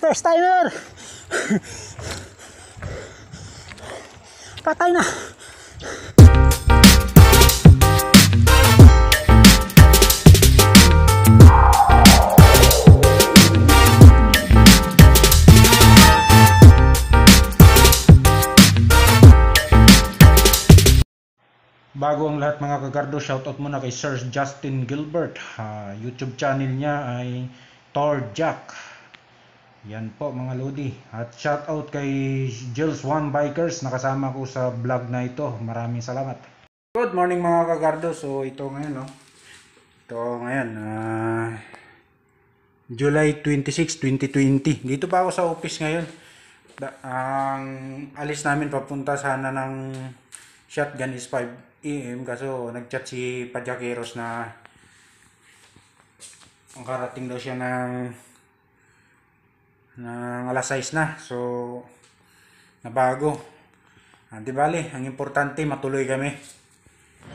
First timer! Patay na! Bago ang lahat mga kagardo, shoutout muna kay Sir Justin Gilbert. YouTube channel niya ay Torjack. Yan po mga lodi. At shoutout kay Jules One Bikers, nakasama ko sa vlog na ito. Maraming salamat. Good morning mga kagardo. So ito ngayon, no? Ito ngayon, July 26, 2020. Dito pa ako sa office ngayon. Ang alis namin papunta sana ng Shotgun is 5 AM, kaso nagchat si Pajakeros na ang karating daw siya ng alas 6 na. So nabago. Di bali, ang importante matuloy kami.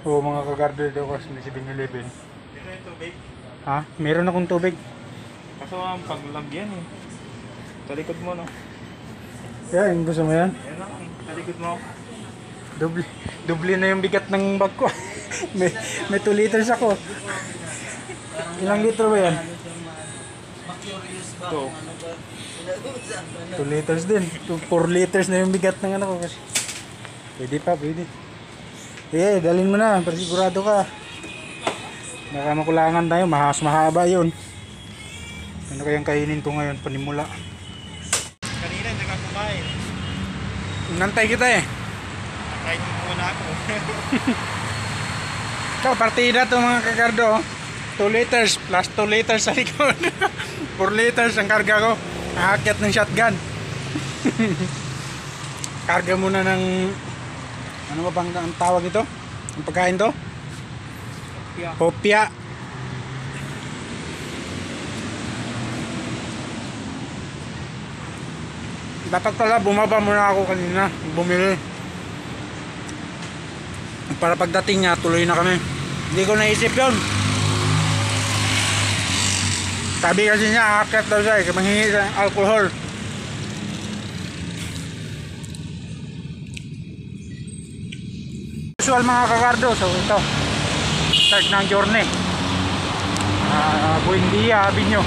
Oo mga kagardo, dito ako sa 7-Eleven. Dito yung tubig? Ha? Meron akong tubig. Kaso ang paglagyan eh. Sa likod mo, no? Yan, gusto mo yan? Yan lang, sa likod mo. Doble na yung bigat ng bag ko. may 2 liters ako. Ilang litro ba yan? 2 liters din. 4 liters na yung bigat ng ano ko. Pwede pa, pwede. Dalhin mo na, para sigurado ka. Baka makulangan tayo, mahaba yun. Ano kayang kainin ko ngayon, panimula. Kanina, hindi ka kumain. Nantay kita eh. Kain muna ako. Ikaw, partida to mga kagardo. 2 liters plus 2 liters sa likod. 4 liters ang karga ko. Nakakyat ng shotgun. Karga muna ng ano ba bang ang tawag ito? Ang pagkain to? Popya. Dapat pala bumaba muna ako kanina. Bumili. Para pagdating niya, tuloy na kami. Hindi ko naisip yun. Sabi kasi niya, aakyat daw siya eh, manghingi ng alcohol. Usual mga kagardo, so ito. Start ng journey. Buendia, Avenue.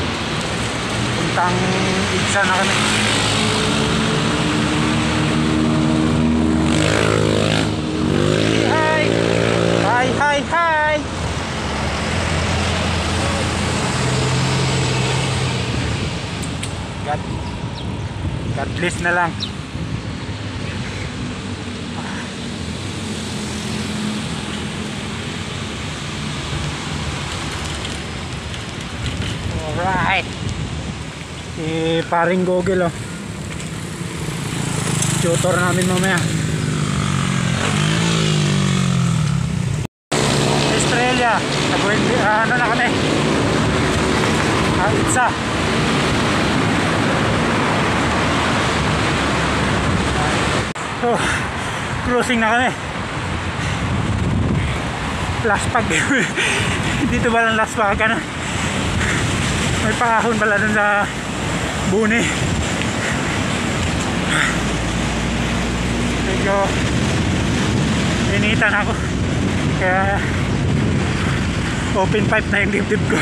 Puntang Igsa na kami. Hi! God bless na lang. Alright. Paring Google oh. Tutor namin mamaya. Australia. Ano na kami? Itza. So, cruising na kami. Last pag. Dito ba lang last pag ka na? May pakahon pala dun sa Buni. Medyo initan ako. Kaya open pipe na yung dibdib ko.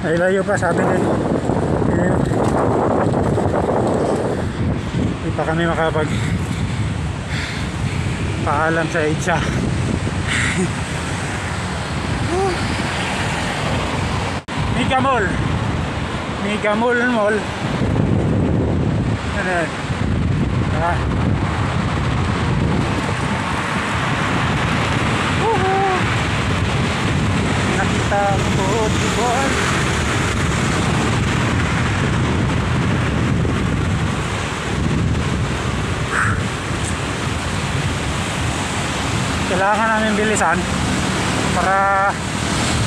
Ay layo pa sabi din. Hindi pa kami makapag paalam sa Itza. Mega Mall Mall. Ano yan? Nakita ko bukod. Kailangan namin bilisan para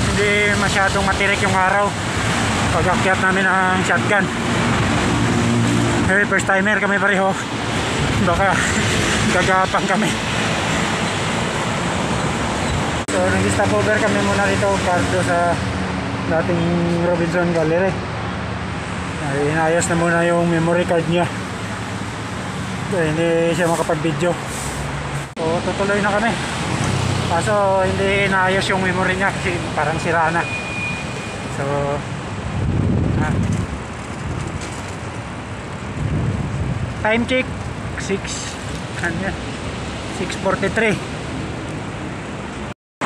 hindi masyadong matirik yung araw pag-akyat namin ang shotgun. First timer kami pareho, baka gagapang kami. So nag-stopover kami muna dito Cardo sa dating Robinson Gallery. Ay, inayos na muna yung memory card niya. Hindi siya makapag-video. So tutuloy na kami. Kaso hindi inaayos yung memory niya kasi parang sira na. So time check 6:43.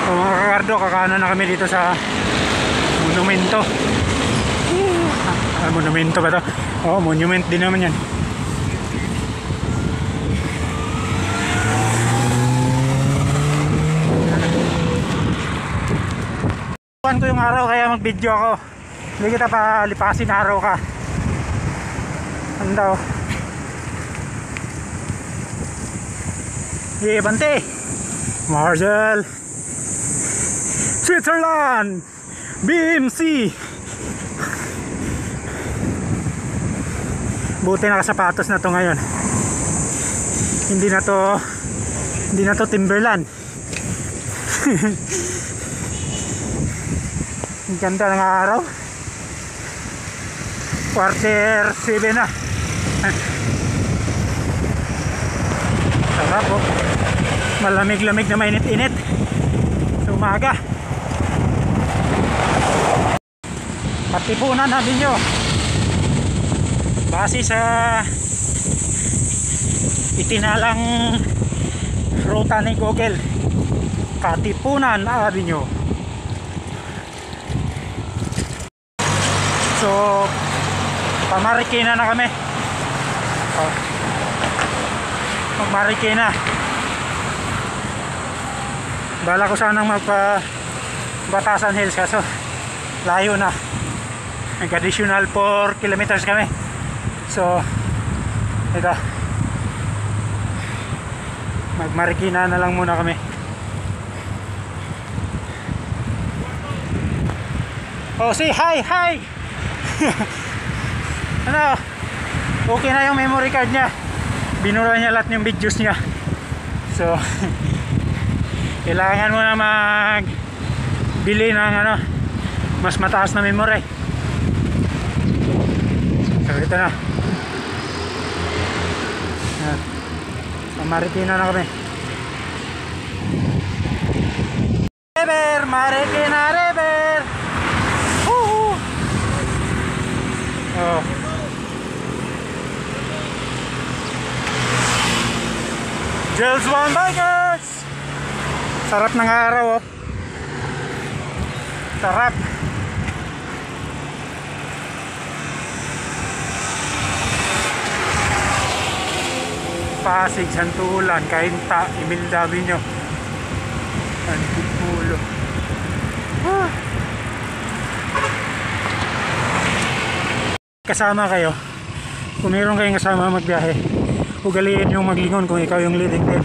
So mga kakardo, kakanan na kami dito sa monumento. Monumento ba to? Oo, monument din naman yan. Tuwan ko yung araw kaya mag-video ako. Hindi kita palipasin araw ka. Ano daw? Bante Marshall Switzerland BMC. Buti nakasapatos na to ngayon. Hindi na to Timberland. Ang ganda ng araw. 6:45 na. Sarap po. Malamig-lamig na mainit-init sa umaga. Patipunan natin nyo. Base sa itinalang ruta ni Google, Katipunan Avenue. So pamarikina na kami. Magmarikina. Bala ko sanang magpa Batasan Hills kaso layo na. Nag-additional 4 kilometers kami. So ito, magmarikina na lang muna kami. Oh, say hi, hi. Ano? Okay na yung memory card niya. Binura niya lahat yung videos niya. So kailangan mo na magbili ng mas mataas na memory. So ito na. Marikina na kami. River, Marikina River. Oh. Gels One Bikers. Sarap ng araw, oh. Sarap. Pasig, Santulan, Cainta, Imelda Avenue, Antipulo. Kasama kayo. Kung meron kayong kasama magbiyahe, ugaliin yung maglingon kung ikaw yung leading din.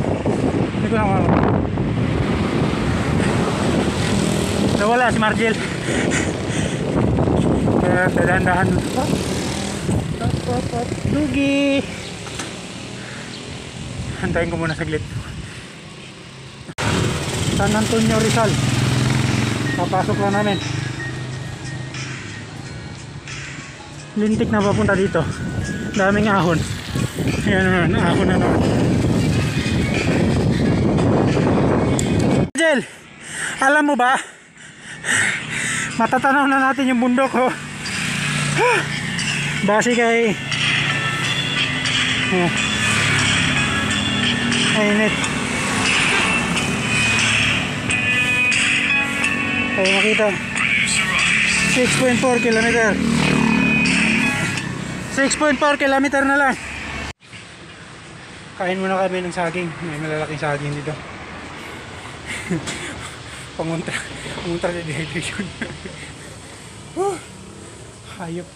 Hindi ko na nawala si Margel. Kaya dahan-dahan. Dugi. Hantayin ko muna saglit. San Antonio, Rizal. Papasok lang namin. Lintik na papunta dito. Daming ahon. Ayan naman, ahon na naman. Jel, alam mo ba? Matatanaw na natin yung bundok, oh. Base kay init. Tayo makita 6.4 kilometer. 6.4 kilometer na lang. Kain muna kami ng saging. May malalaking saging dito. Panguntra na dehydration. Hayop.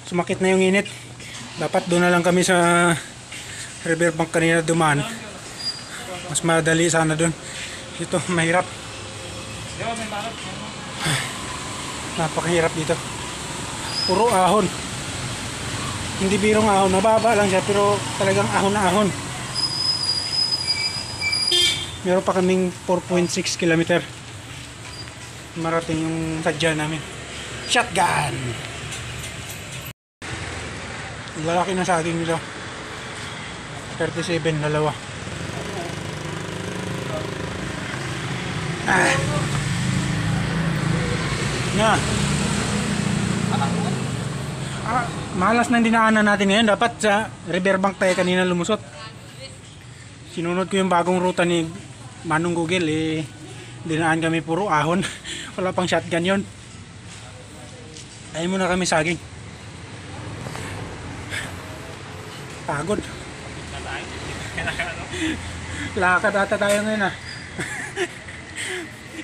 Sumakit na yung init. Dapat doon na lang kami sa riverbank kanina dumaan. Mas madali sana doon. Dito mahirap. Napakahirap dito. Puro ahon. Hindi birong ahon, mababa lang siya pero talagang ahon na ahon. Meron pa kaming 4.6 kilometer marating yung sadya namin. Shotgun! Lalaki na sa atin nila. 37, dalawa. Yan. Malas na dinaanan natin ngayon. Dapat sa riverbank tayo kanina lumusot. Sinunod ko yung bagong ruta ni Manong Google. Dinaan kami puro ahon. Wala pang shotgun yon. Ayaw muna kami saging. Pagod. Lakad ata tayo ngayon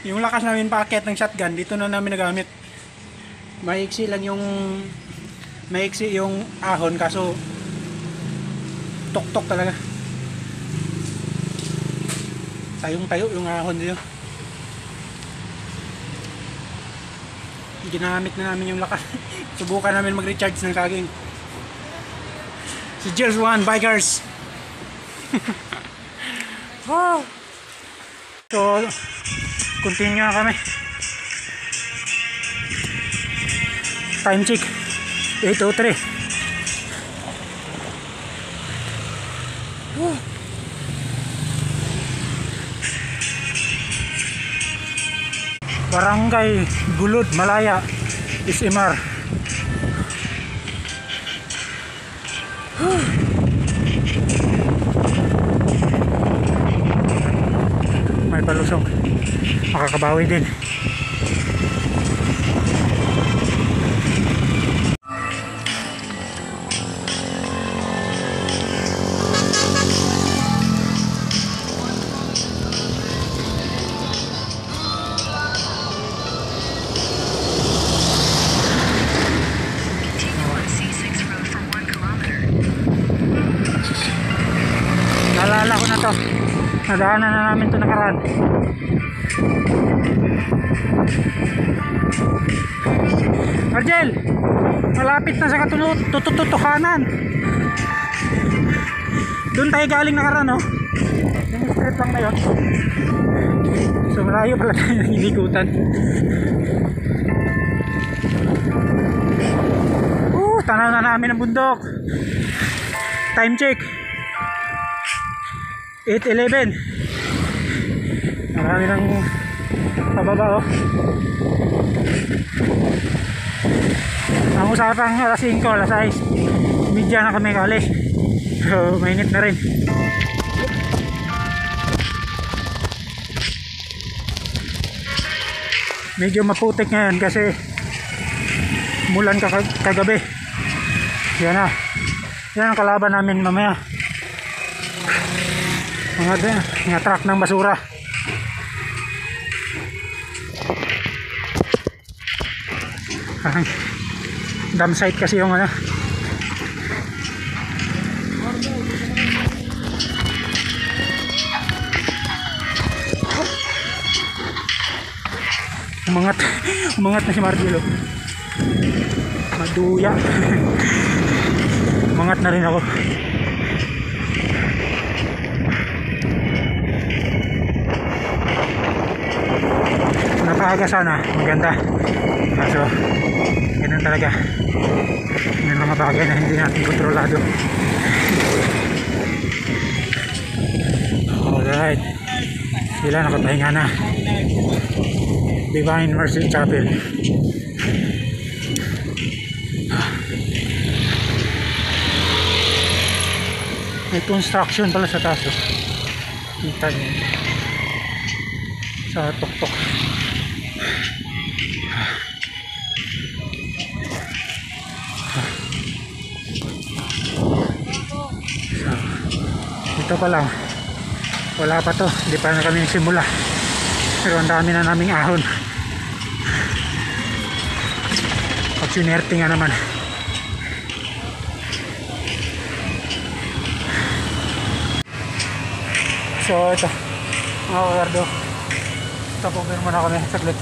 Yung lakas namin paakyat ng shotgun, dito na namin nagamit. Maiksi yung ahon kaso tok-tok talaga. Tayong-tayo yung ahon dito. Ginamit na namin yung lakas. Subukan namin mag-recharge ng saging. Si Jills 1 Bikers. Wow. So, continue na kami. Time check 8:03. Barangay Gulod, Malaya, SMR. May palusong. Makakabawi din. Naalala ko na to. Nadaanan na namin to nakaraan. Argel, malapit na sa tututukanan. Doon tayo galing nakaraan, no? Yung street lang na yun. So malayo pala tayo ng hiligutan. Tanaw na namin ang bundok. Time check 8:11. Marami nang pababa, Ang usapang alas 5, alas 6 media na kami kali. So mainit na rin. Medyo maputik ngayon kasi mulan kagabi. Yan ang kalaban namin mamaya. Mga truck ng basura. Dam site kasi yung umangat na si Margelo. Maduya. Umangat na rin ako. Napaaga sana, maganda. Kaso ganun talaga. May mga bagay na hindi natin kontrolado. Alright, sila nakapahinga na. Divine Mercy Chapel. May construction pala sa taas. Kita niyo sa tuktok. Ito pa lang, wala pa to, hindi pa na kami nagsimula, pero ang dami na naming ahon. Pagsinerte nga naman. So ito mga kagardo, tapukin muna kami saglit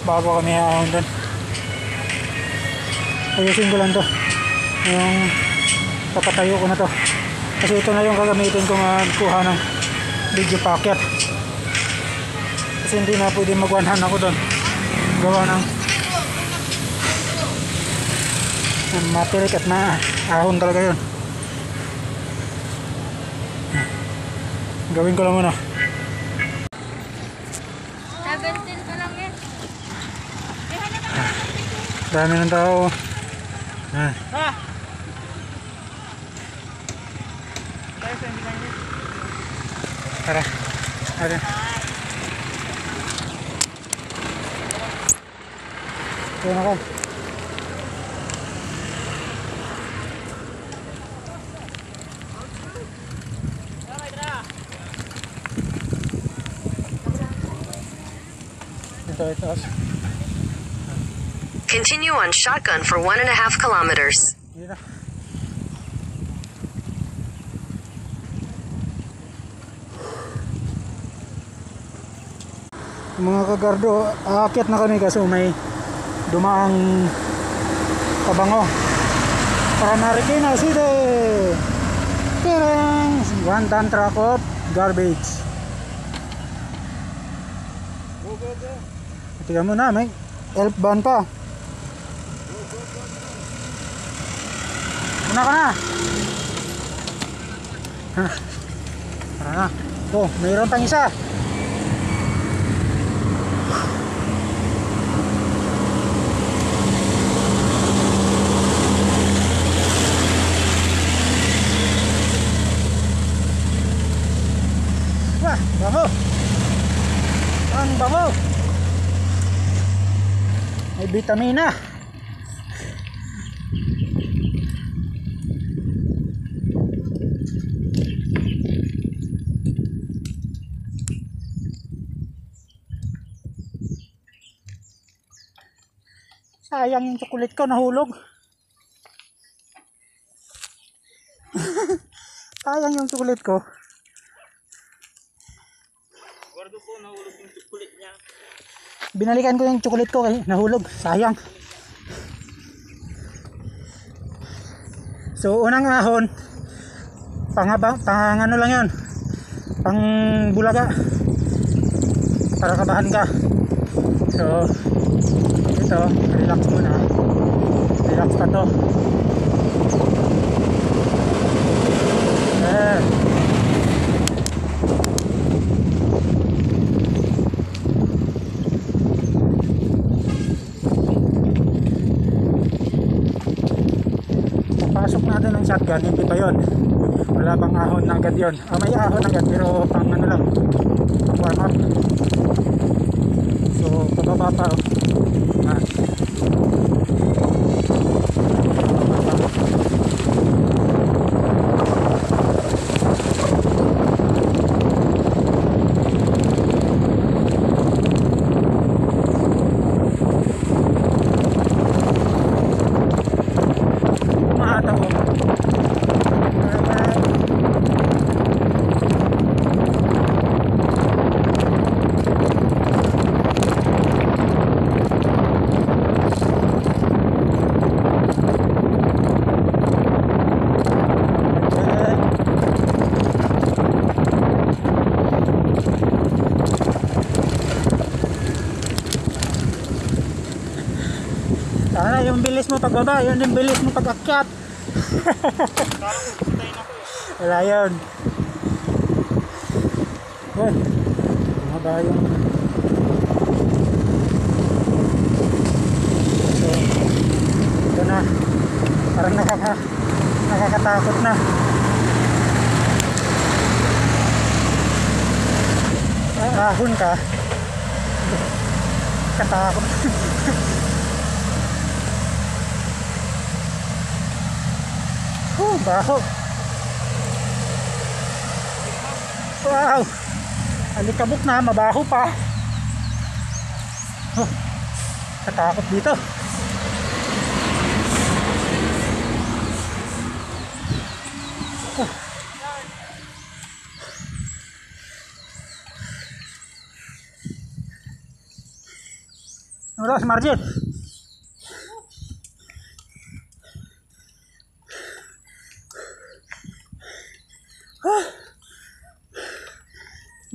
bago kami ahon doon. Ayusin ko lang to. Yung papatayo ko na to. Kasi ito na yung gagamitin ko magkuha ng video packet. Kasi hindi na pwede mag-one-hand ako doon. Gawa ng matirik at maahon talaga yun. Gawin ko lang muna. 17 pa lang yan. Dami ng tao. Tara. Tara. Kaya na ka. Ito. Continue on shotgun for 1.5 kilometers. Dito. Mga kagardo, aakyat na kami kasi may dumaang pabango para Marikina City. Tirang! One ton truck of garbage. Tingnan mo na, may elf van pa. Una ka na. Tara na. Oh, mayroon pang isa. Wah, bango. Ang bango. May vitamina. Sayang yung chocolate ko, nahulog. Sayang yung chocolate ko. Gordo po, nahulog yung chocolate niya. Binalikan ko yung chocolate ko kasi nahulog. Sayang. So, unang ahon, pang ano lang yun, pang bulaga, para kabahan ka. So, ito, relax muna. Relax ka to. Papasok natin ng shotgun, hindi pa yon. Wala pang ahon na agad yun. May ahon agad pero pang ano lang, pang warm up. So, pababa pa. Sana yung bilis mo pagbaba, yun yung bilis mo pag-akyat. Wala yun. Uy, bumaba yung... So, ito na. Parang nakakatakot na. Ahon ka. Katakot. Baho. Wow. Alikabok na, mabaho pa. Katakot dito. Wala si Marjin.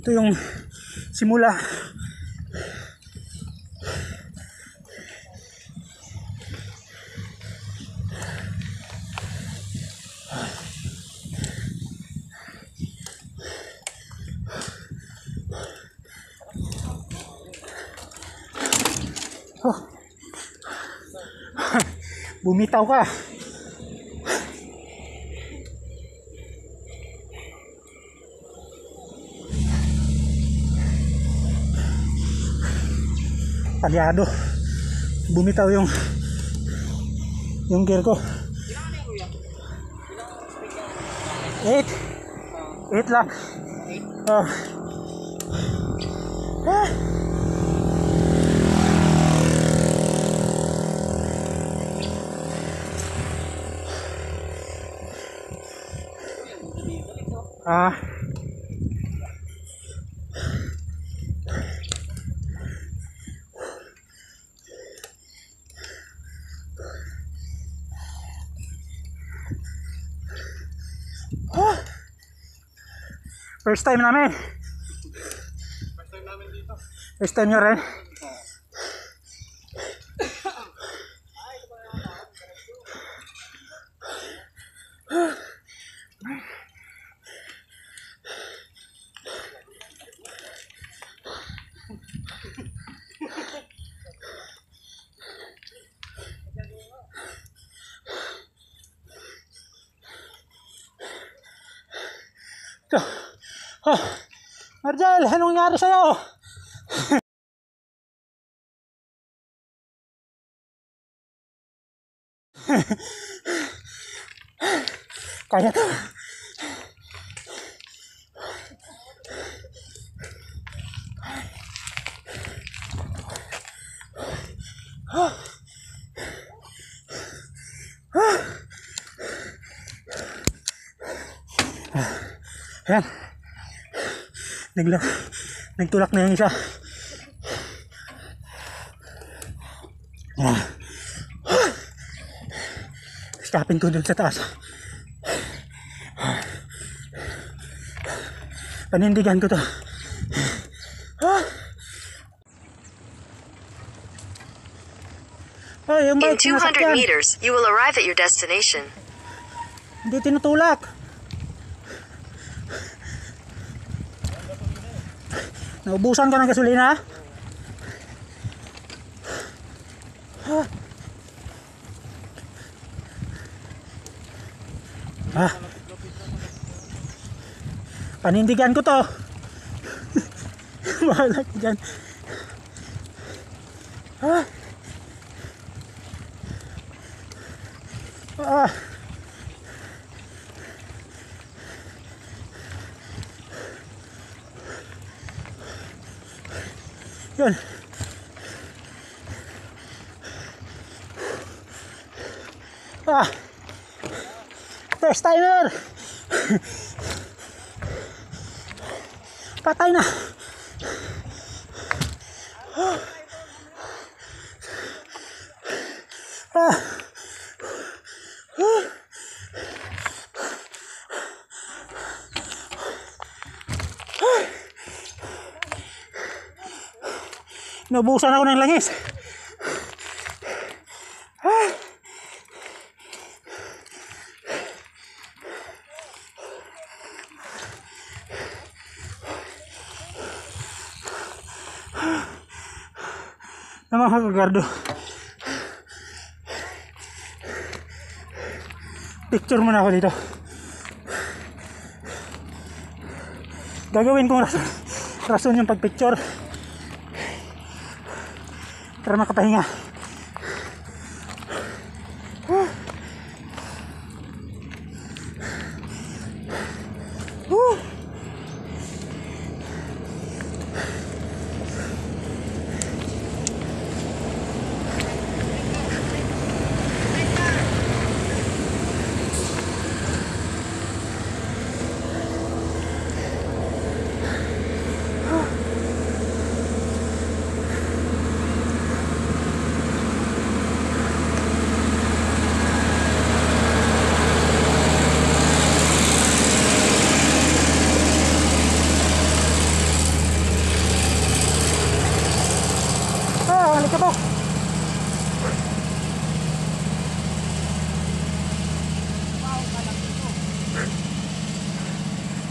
Ito yung simula. Oh. Bumitaw ka. Palyado. Bumitaw yung gear ko. 8 lang. Oh. Ah. First time namin. First time nyo rin. So, oh, Marjel, anong nangyari sa'yo? Kaya to. Ayan. Nagtulak na yung isa. Stopin ko dun sa taas. Panindigan ko to. Oh, yung In bike 200 sinasakyan. meters, you will arrive at your destination. Hindi tinutulak. Naubusan ka ng gasolina? Panindigan ko to. Bahala ka dyan. Yun. First timer. Patay na. Naubusan ako ng langis. Mga kagardo, picture muna ako dito. Gagawin kong rason yung pagpicture para makapahinga.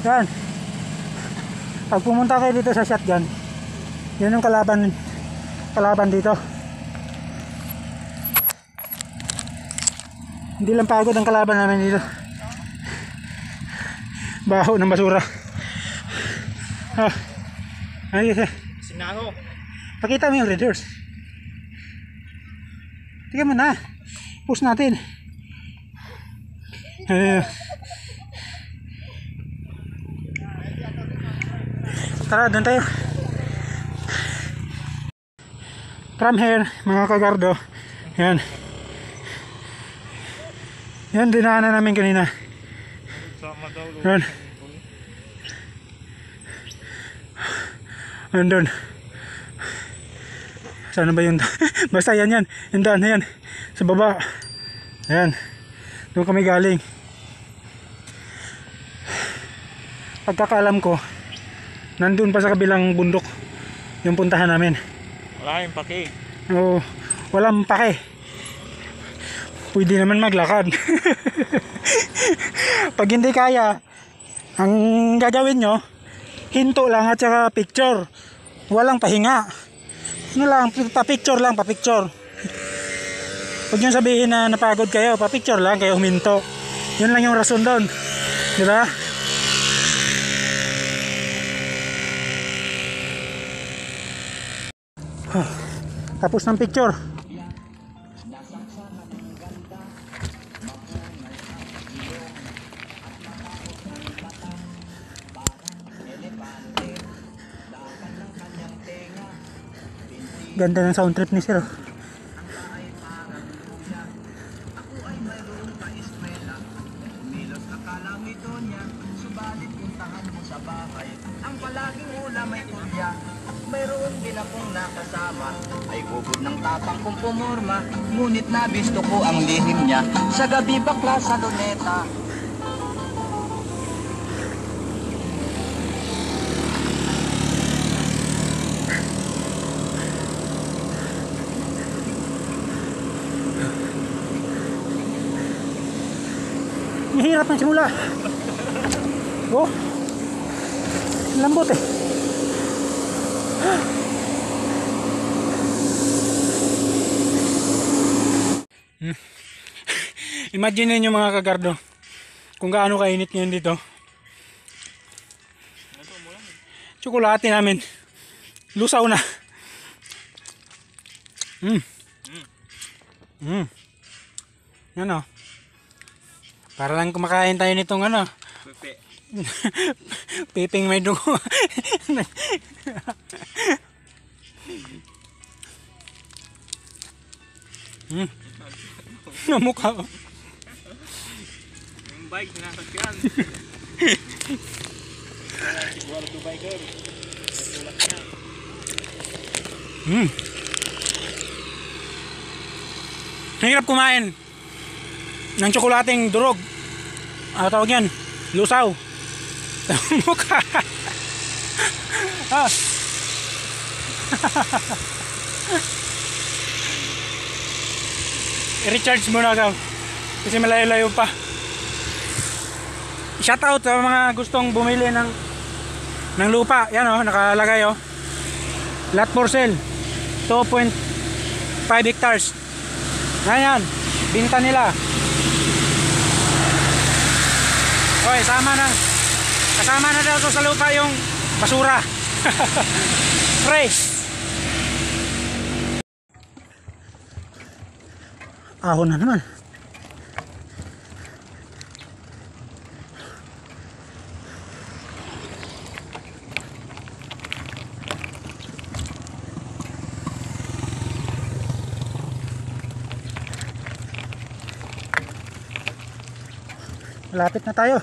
Yan. Pag pumunta kayo dito sa shotgun, yun yung kalaban dito. Hindi lang pagod ang kalaban namin dito. Baho ng basura. Ayos eh. Sinaho. Pakita mo yung readers. Tingnan mo na. Push natin. Tara, doon tayo. From here, mga kagardo. Yan. Yan, dinaanan namin kanina. Sama daw. Yan. Andun. Sana ba yun? Basta yan yan. Yung daan na yan. Sa baba. Ayan. Doon kami galing. Pagkakaalam ko, nandun pa sa kabilang bundok yung puntahan namin. Wala yung paki. Oo. Walang pake. Pwede naman maglakad. Pag hindi kaya, ang gagawin nyo, hinto lang at saka picture. Walang pahinga. Ano lang, pa-picture lang, pa-picture. Huwag nyo sabihin na napagod kayo, pa-picture lang kayo huminto. Yun lang yung rason doon. Diba? Tapos ng picture. Ganda ng sound trip ni Sir. Ang palaging ulam ay kulya at mayroon din akong nakasama ay gugod ng tapang kong pumorma, ngunit nabisto ko ang lihim niya sa gabi bakla sa luneta. Mahirap ng simula. Oh, lambot eh. Imagine niyo mga kagardo kung gaano kainit ngayon dito. Tsokolate namin lusaw na. Ano? Para lang kumakain tayo nitong ano. Pepe. Piping may dugo. Namukha ko. Yung bike, sinasakyan. Buwan to biker. Natulak niya. Hirap kumain ng tsokolating durog. Ano tawag yan? Lusaw. Mukha. I-recharge muna ka kasi malayo-layo pa. Shout out sa mga gustong bumili ng lupa. Yan oh, nakalagay oh. Lot for sale. 2.5 hectares. Ayan, binta nila. Oy, kasama na daw to sa lupa yung basura. Fresh. Ahon na naman. Malapit na tayo.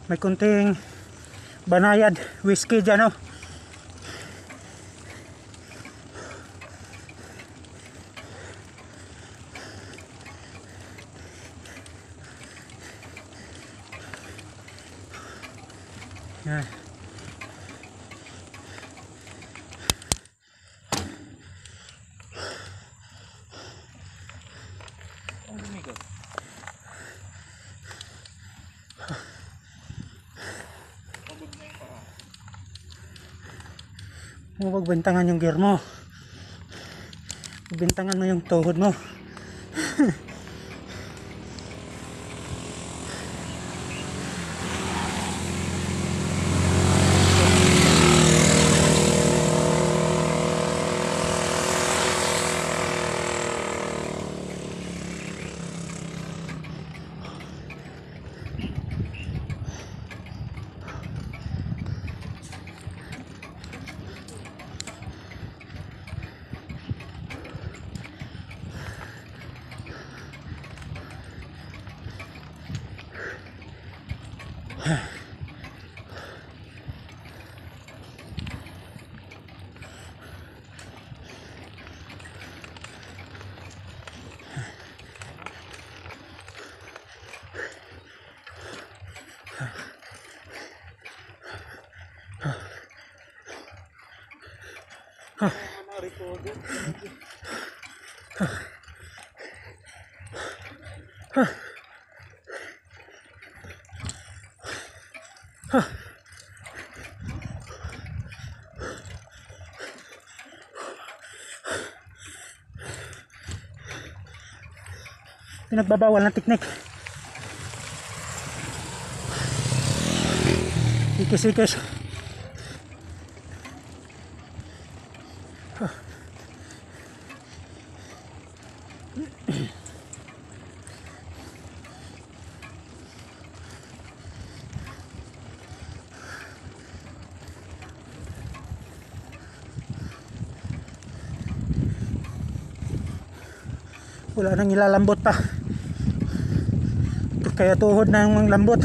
May kunting banayad whiskey dyan oh. Yan. Huwag pagbintangan yung gear mo. Pagbintangan mo yung tuhod mo. Pinagbabawal na teknik. Ikis-ikis. Wala nang ilalambot pa. Kaya tuhod na yung lambot.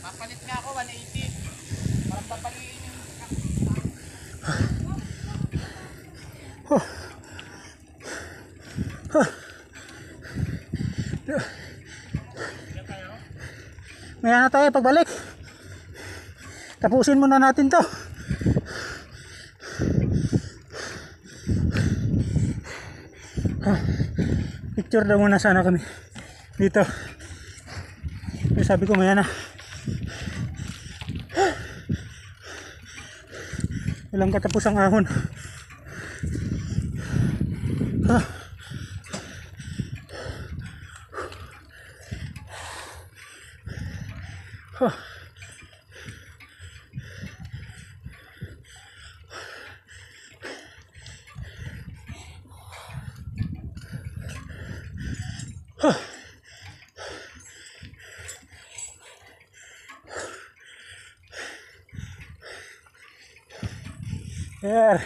Papalit nga ako 180. Parang papaliin yung Maya na tayo pagbalik. Tapusin muna natin to. Picture daw muna sana kami dito. Sabi ko maya na. Walang katapusang ahon. There.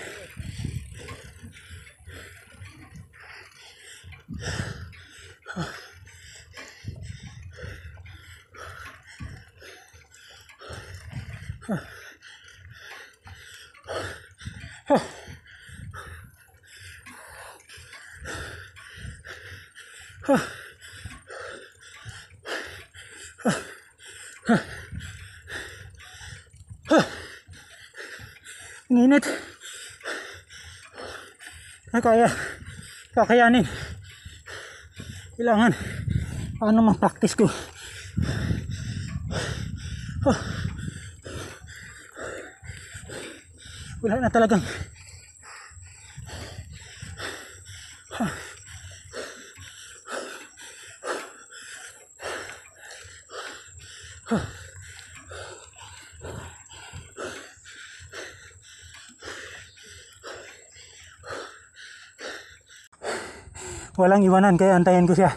Ang init. Kakayanin. Kailangan paano mag-practice ko. Wala na talagang walang iwanan kaya antayin ko siya.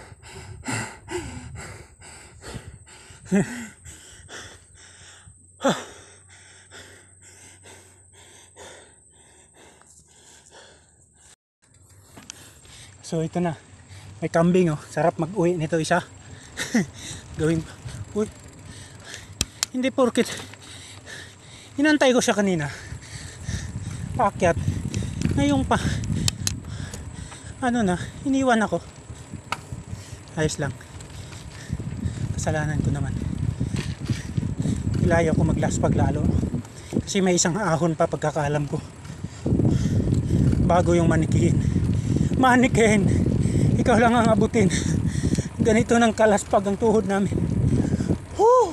So ito na, may kambing oh, sarap mag-uwi nito isa. Gawin, uy, hindi porket inantay ko siya kanina paakyat, ngayong pa ano na, iniwan ako. Ayos lang, kasalanan ko naman, ilayo ko maglaspag lalo kasi may isang ahon pa pagkakaalam ko. bago yung manikin. Manikin, ikaw lang ang abutin. Ganito ng kalaspag ang tuhod namin. Woo!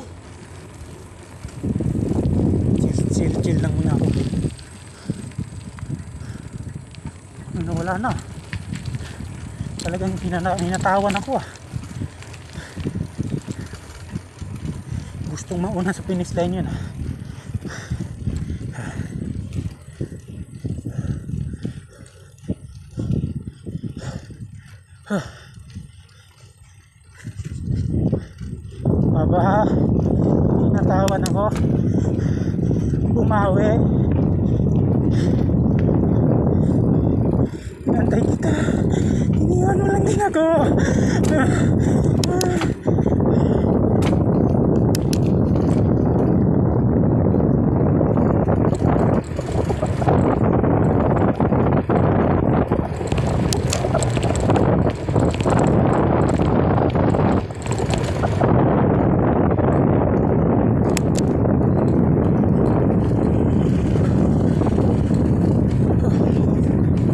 Chill lang muna ako. Ano, wala na. Talagang hinatawan ako ah. Gustong mauna sa finish line yun ah. Aba, hinatawan ako. Bumawi. Antay kita. Iniwan mo lang din ako.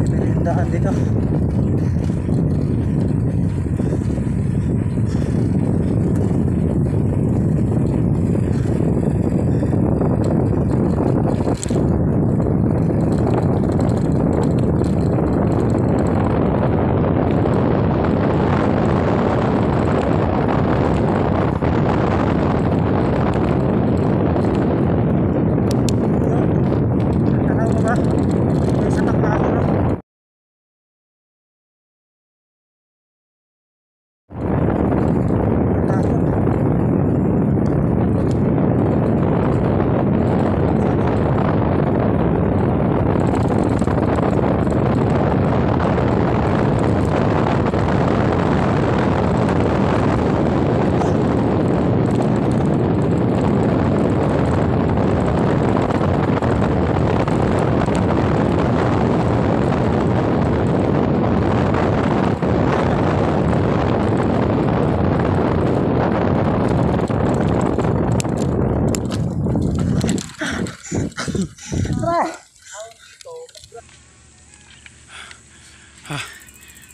Merendahan dito. Tanaw mo ba? May satak na ako, no?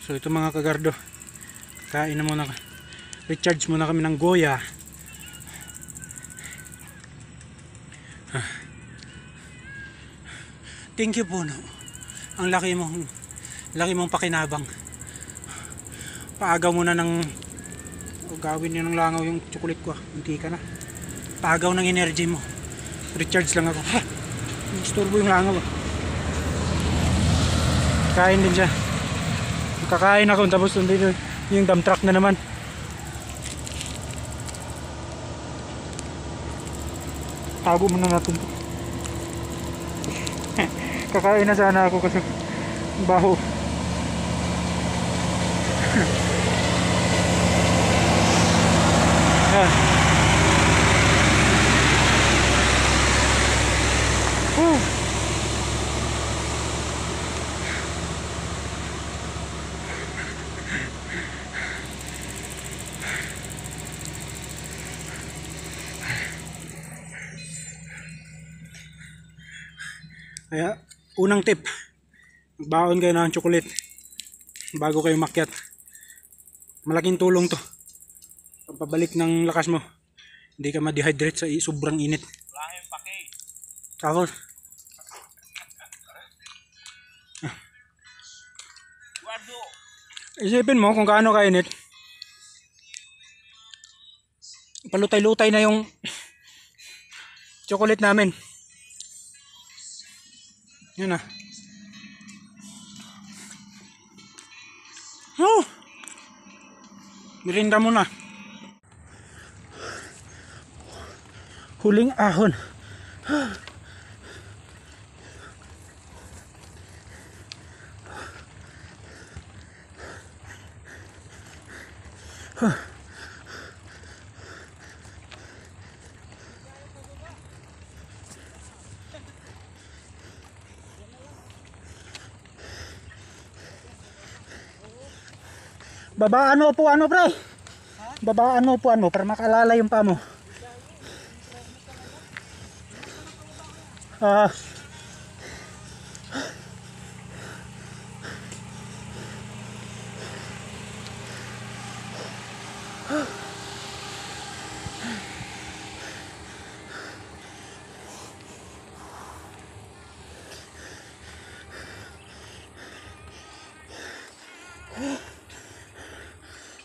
So ito mga kagardo, kain na muna, recharge muna kami ng Goya. Thank you Puno, ang laki mong pakinabang. Paagaw muna ng gawin nyo ng langaw yung chocolate ko, hindi ka na paagaw ng energy mo, recharge lang ako. Istorbo yung langaw. Kain din siya. Kakain ako tapos dito yung dump truck na naman. Tago muna natin to. Kakain na sana ako kasi baho. Kaya, unang tip, magbaon kayo ng chocolate bago kayo makyat. Malaking tulong to. Pagpabalik ng lakas mo, hindi ka ma-dehydrate sa sobrang init. Tapos, isipin mo kung gaano kainit. Palutay-lutay na yung chocolate namin. Yun na. Oh! Mirinda muna. Huling ahon. Babaan mo upuan mo, pre. Babaan mo upuan mo para makalala yung paa mo.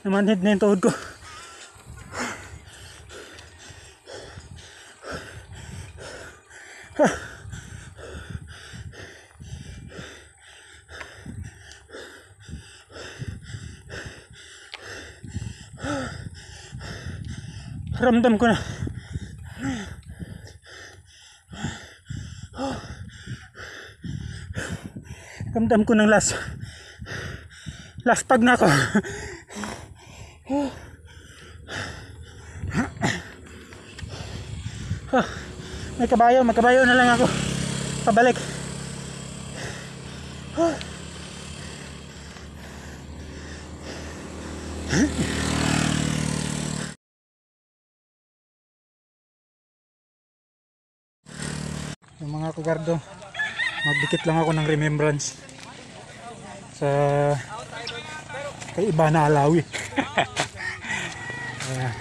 Namanhid na yung tuhod ko. Ramdam ko na. Ramdam ko ng last pag na ako. May kabayo na lang ako pabalik. Yung mga kagardo, magdikit lang ako ng remembrance sa kay Ibana Alawi. Ayan.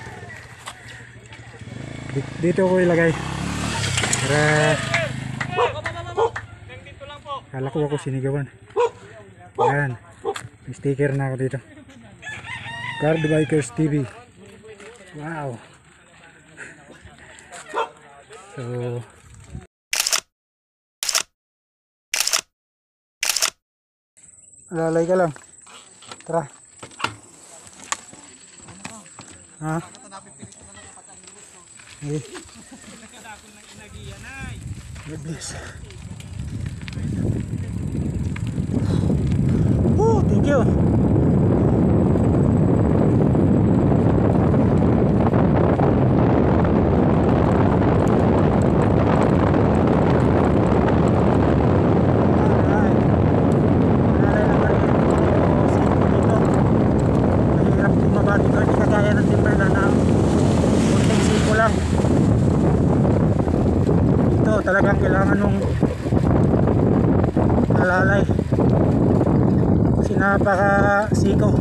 Dito ko ilagay para kala ko ako sinigawan. Ayan, may sticker na ako dito, Guard Bikers TV. Wow. So lalay ka lang. Tara. Ha? Eh. God bless. Thank you. Talagang kailangan nung alalay kasi napaka-siko.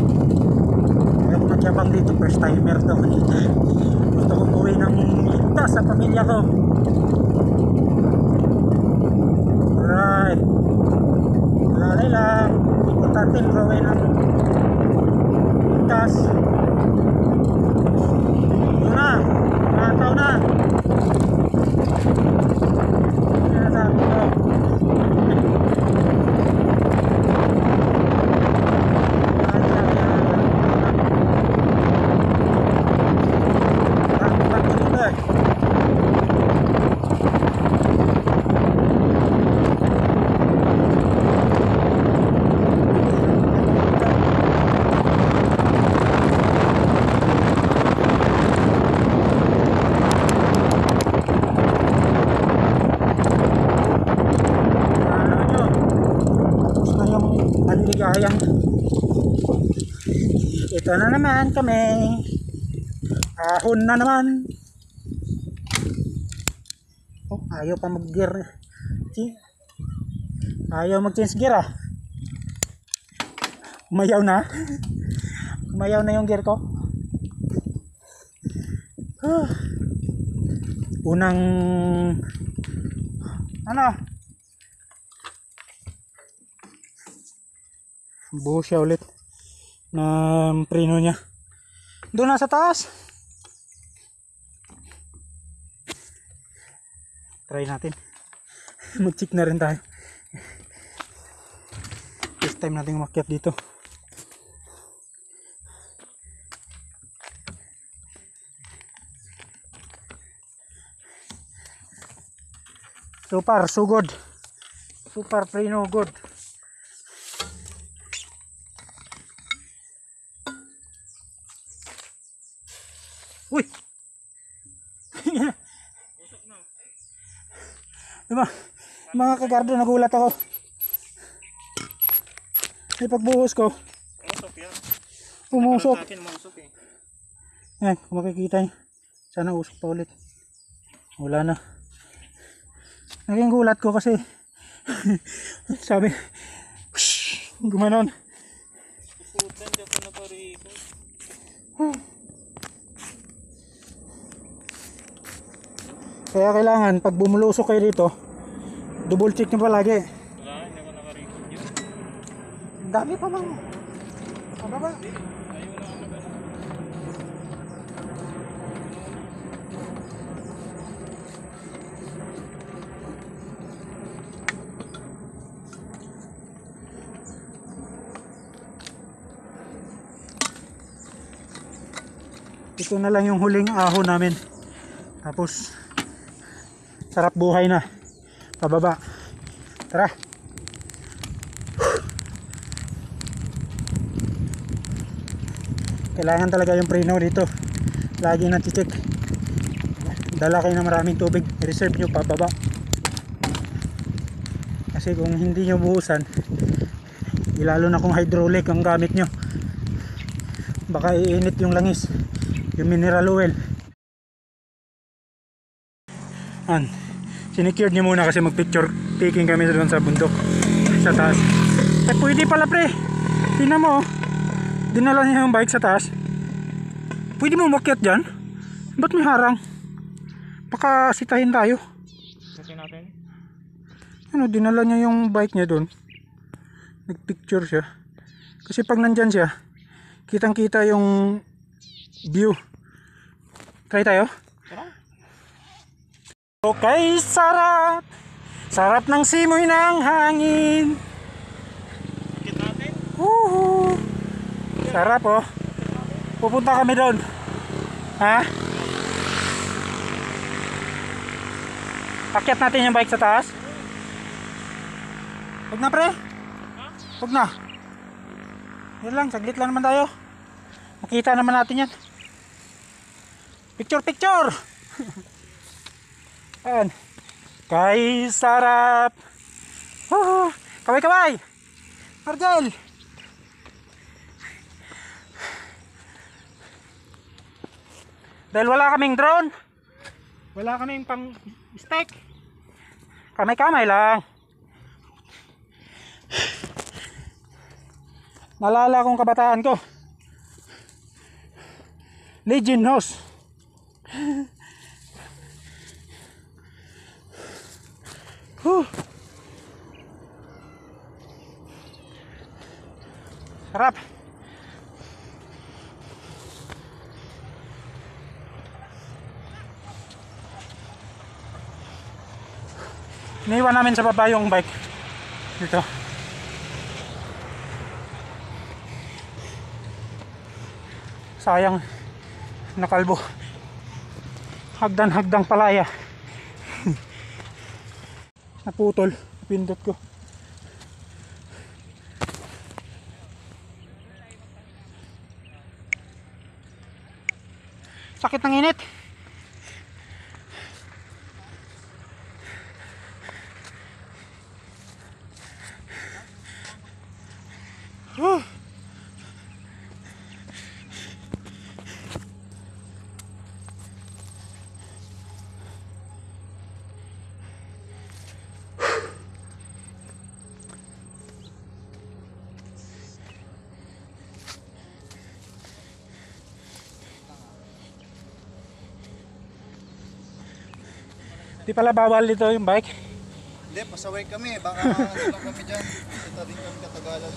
Kaya kung nagyabang dito, first timer to. Gusto kong uwi ng ligtas sa pamilya ko. Alright, alalay lang, importante uwi ng ligtas. Yun na, nakataw na. Maligayang ito na naman kami, ahon na naman. Oh, ayaw pa mag gear, ayaw mag change gear ah. Umayaw na yung gear ko. Unang ano, buhos siya ulit ng preno niya doon na sa taas. Try natin, mag-check na rin tayo. First time natin umakyat dito. So far so good, super preno good. Uy! Diba? Mga kagardo, nagulat ako. May pagbuhos ko, Umusok yan. umusok. Akin umusok eh. Yan, kung makikita nyo. Sana usok pa ulit. Wala na. Naging gulat ko kasi sabi gumanon. Putan, dyan pa na parito. Kaya kailangan pag bumulusok kayo dito, double check nyo palagi. Wala, hindi ko naka-record yun. Ang dami pa lang. Pababa. Ito na lang yung huling ahon namin. Tapos sarap buhay na. Pababa. Tara. Kailangan talaga yung preno dito. Lagi na check. Dala kayo ng maraming tubig. I-reserve nyo pababa. Kasi kung hindi nyo buhusan, lalo na kung hydraulic ang gamit nyo, baka iinit yung langis, yung mineral oil. Sinecured nyo muna kasi mag picture taking kami doon sa bundok sa taas. Pwede pala pre. Tingnan mo, dinala niya yung bike sa taas. Pwede mo umakyat dyan. Ba't may harang? Baka sitahin tayo. Kasi natin. Ano, dinala niya yung bike niya doon. Nagpicture siya. Kasi pag nandyan siya, kitang kita yung view. Try tayo. Okay, sarap. Sarap ng simoy ng hangin. Bakit natin? Woohoo. Sarap oh. Pupunta kami doon. Ha? Akyat natin yung bike sa taas. Huwag na pre. Huwag na. Yan lang, saglit lang naman tayo. Makita naman natin yan. Picture, picture. Ayan. Kay sarap. Kaway, kaway. Margel. Dahil wala kaming drone, wala kaming pang steak, kamay-kamay lang. Nalala kong kabataan ko, Legion House. Sarap. Iniwan namin sa baba yung bike dito. Sayang, nakalbo. Hagdan-hagdang palaya. Naputol, pindot ko. Sakit ng init. Di pala bawal dito yung bike. Hindi, pasaway kami. Baka ano lang kami dyan. Ito din kami katagalan.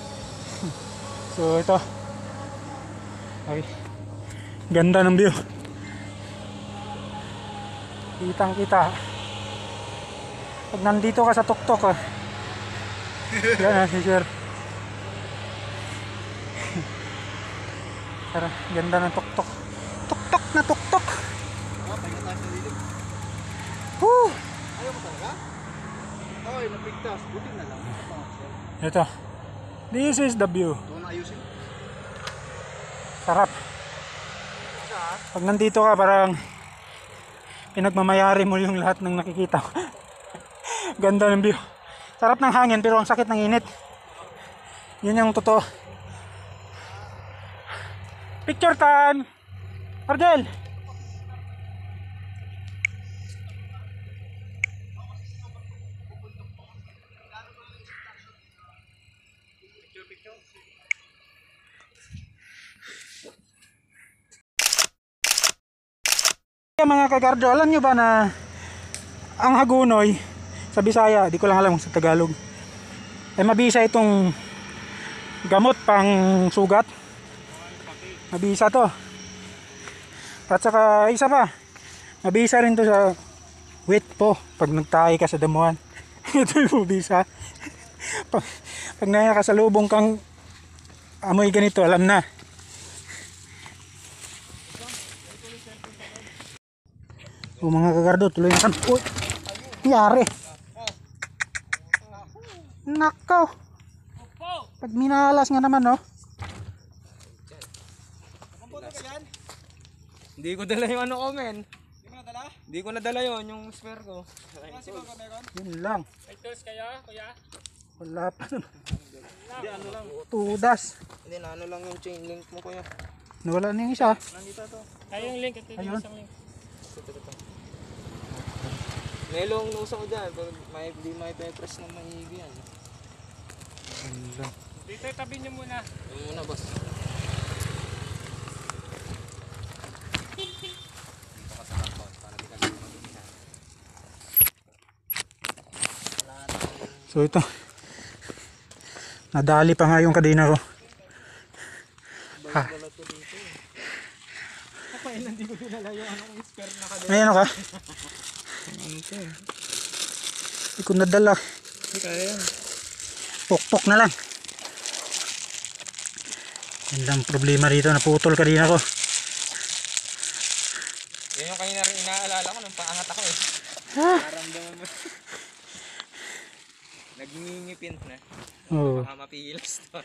So ito. Okay. Ganda ng view. Kitang kita. Pag nandito ka sa tuktok yan na si Sir. Tara, ganda ng tuktok. Tuktok na tuktok. Pahinga tayo sa lilig. Woo! Ayaw mo talaga? Okay, napigtas. Buti na lang. Ito. This is the view. Ito na ayusin. Sarap. Pag nandito ka parang pinagmamayari mo yung lahat ng nakikita mo. Ganda ng view. Sarap ng hangin pero ang sakit ng init. Yun yung totoo. Picture time! Argel! Mga kagardo, alam nyo ba na ang hagunoy sa Bisaya, di ko lang alam sa Tagalog. Ay mabisa itong gamot pang sugat. Mabisa to. At saka isa pa, mabisa rin to sa wet po pag nagtahi ka sa damuhan. Ito yung mabisa. Pag nakakasalubong kang amoy ganito, alam na. O mga kagardo, tuloy na kami. Uy, yari. Nakaw. Pag minalas nga naman, no? Hindi ko dala yung ano ko, men. Hindi ko nadala yun, yung spare ko. Yun lang. May tools kayo, kuya? Wala pa naman. Hindi, ano lang. Tudas. Hindi, ano lang yung chain link mo, kuya. Nawala na yung isa. Nandito to. Ay, yung link. Ito Ayun. yung isang link. Ito. Melong nusa ko dyan, pero di may press ng maigi yan. Yun lang. Dito, tabi niyo muna. Yung muna, boss. So ito. Nadali pa nga yung kadena ko. Ha. Hindi ko dinala yung anong spare na kadena. May ano ka? Ano to? Hindi ko nadala. Hindi kaya yan. Pokpok na lang. Yan lang problema dito. Naputol kadena ko. Yan yung kanina rin inaalala ko nung paangat ako eh. Naramdaman mo. Nagngingipin na. Oo. Baka mapilas to.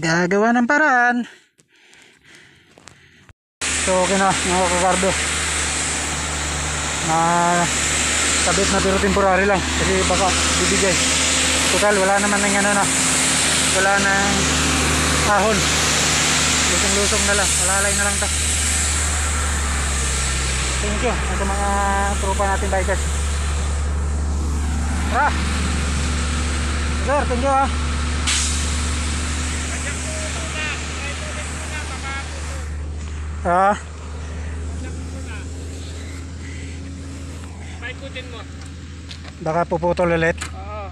Gagawa ng paraan. So okay na mga kakardo. Sabit na pero temporary lang. Kasi baka bibigay. Total wala naman ng ano na. Wala nang ahon. Lusong-lusong na lang. Malalay na lang ta. Thank you sa mga tropa natin bikers. Tara! Sir, thank you ha. Paikutin mo. Baka puputol ulit. Oo.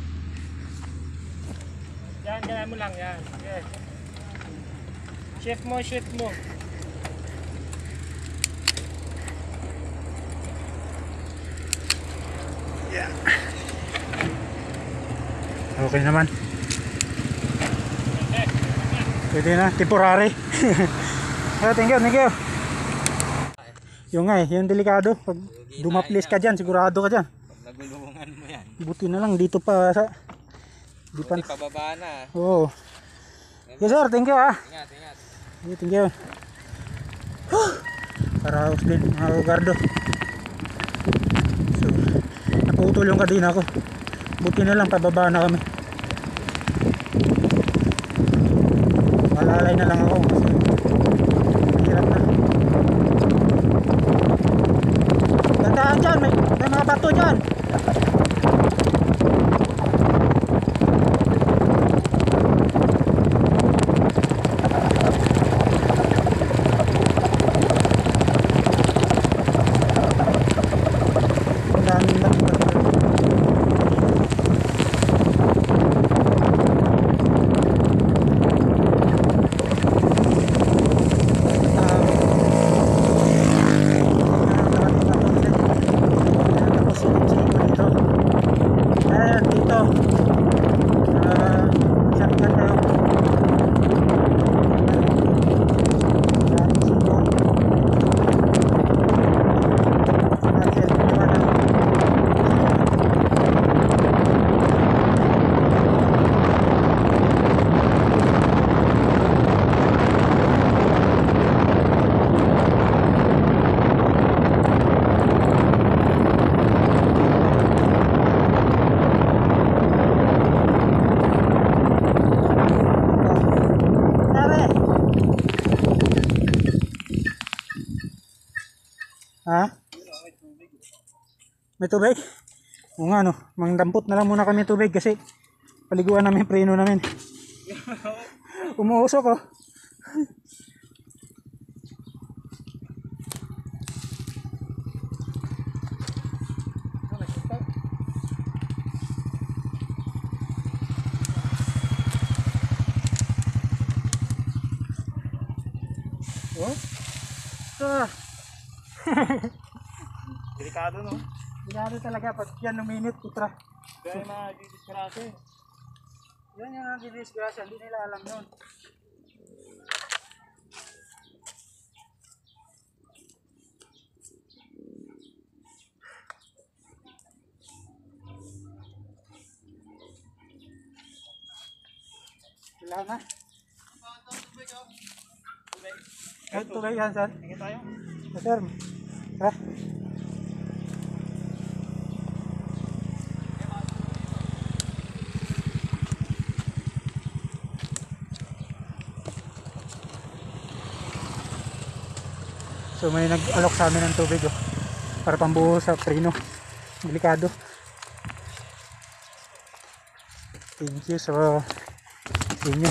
Yan, ganyan mo lang yan. Yes. Shift mo. Yeah. Okay naman. Pwede na, temporary. Thank you. Yung nga yung delikado. Pag dumaplis ka dyan, sigurado ka dyan. Pag nagulungan mo yan. Buti na lang dito pa sa... Di pa... Buti pababa na. Oo. Yes sir, thank you ha. Ingat. Thank you. Paraos din mga kagardo. So, naputol yung kadena ko. Buti na lang pababa na kami. Malalay na lang ako kasi hirap na. Tandaan dyan, may mga bato dyan. Daming bato. Ha? May tubig? O nga no, mangdampot na lang muna kami tubig kasi paliguan namin yung preno namin. Umuusok oh. Oh? Delikado, no? Delikado talaga pag yan luminit, putra. Kaya ma-disgrase. Yan yung nagdidisgrasya, hindi nila alam yun. Wala na. Ay, tubig yan, sir. Tingin tayo. Sir, ha? So may nag-alok sa amin ng tubig oh, para pambuho sa preno. Delikado. Thank you sa inyo.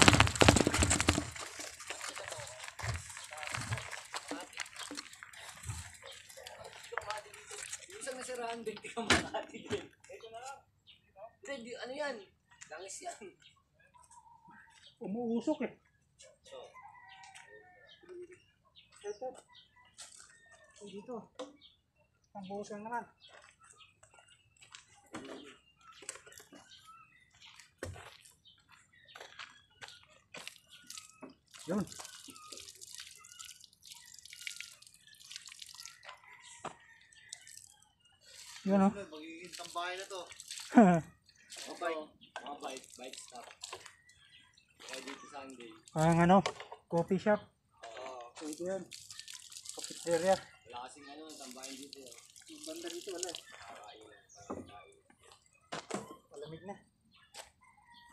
Ano yan? Langis yan. Umuusok eh. Ito. Dito. Pambuhos lang naman. Yun. Yun o. Magiging tambahay na to. Mga bike stop. Kaya dito Sunday. Ang ano, coffee shop. Ito yan. Cafeteria. Wala kasing tambahin dito. Yung banda dito wala eh. Malamig na.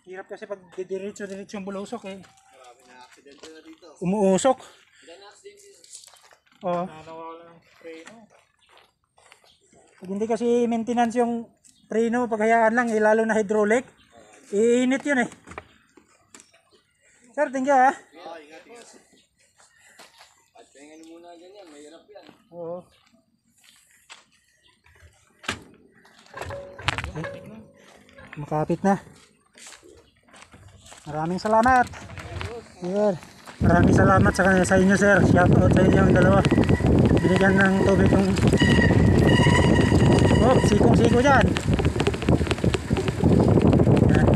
Hirap kasi pag diretso yung bulusok eh. Marami na aksidente na dito. Umuusok. Ilan na accident dito? Oo. Nawawala ng preno. Pag hindi kasi maintenance yung preno, paghayaan lang, lalo na hydraulic, iinit yun eh. Sir, thank you ha. Ingat. At tingnan muna ganyan, mahirap yan. Oo. Makapit na. Maraming salamat. Sir, maraming salamat sa inyo sir. Shout out sa inyo ang dalawa. Binigyan ng tubig yung sikong-siko dyan. Yan.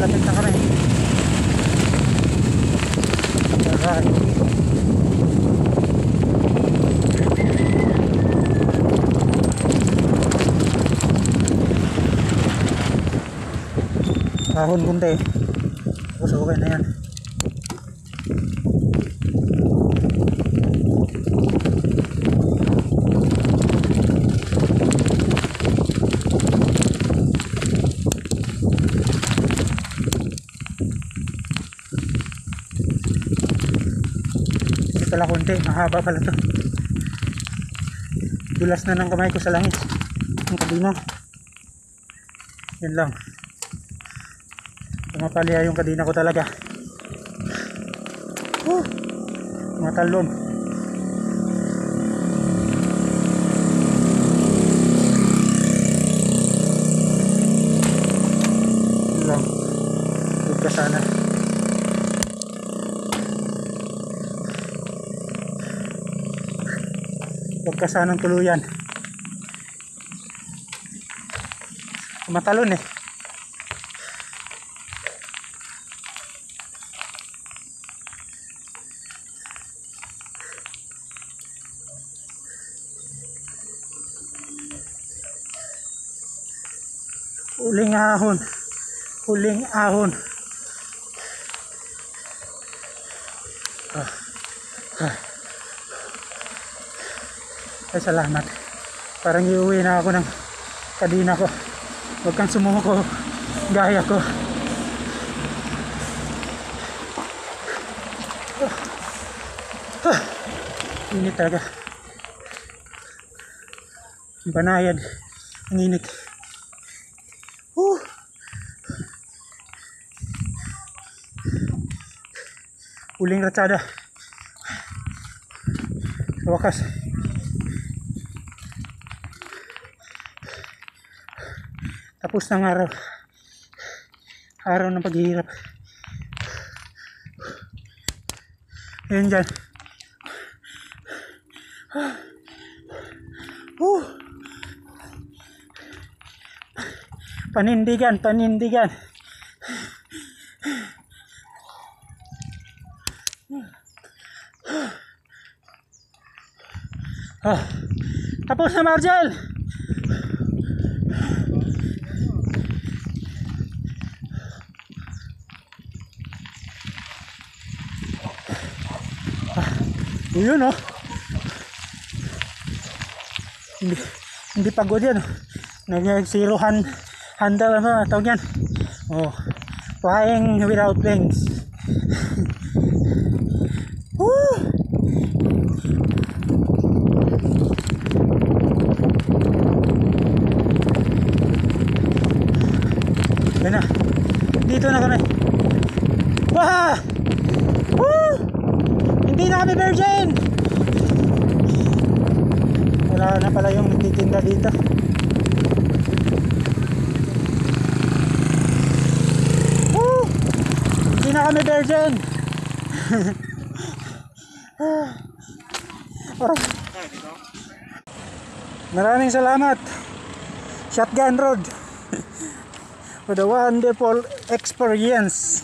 Lapit na kami. Alright. Kahon kunti. Tapos okay na yan. Pala konti, mahaba pala to. Dulas na ng kamay ko sa langis ang kadina. Yan lang, pumapalya yung kadina ko talaga. Matalon. Yan lang, huwag ka sana. Pagkasanang tuluyan. Matalon eh. Huling ahon. Huling ahon. Ay, salamat. Parang iuwi na ako ng kadina ko. Huwag kang sumuko. Gaya ko. Init talaga. Banayad. Ang init. Huling ratsada. Sa wakas. Tapos ng araw. Araw ng paghihirap. Ayan dyan. Panindigan, panindigan. Tapos na, Margel. Yun, oh. Hindi pagod yan, oh. Nag-zero handle, ano tawag yan. Oh, flying without wings. Yan na, dito na kami. Wah! Woo! Hindi na kami virgin. Wala na pala yung nagtitinda dito. Woo! Hindi na kami virgin. Maraming salamat, Shotgun Road, for the wonderful experience.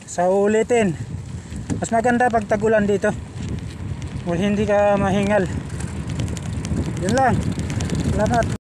Sa ulitin, mas maganda pag tagulan dito. Hindi ka mahingal. Yun lang. Salamat.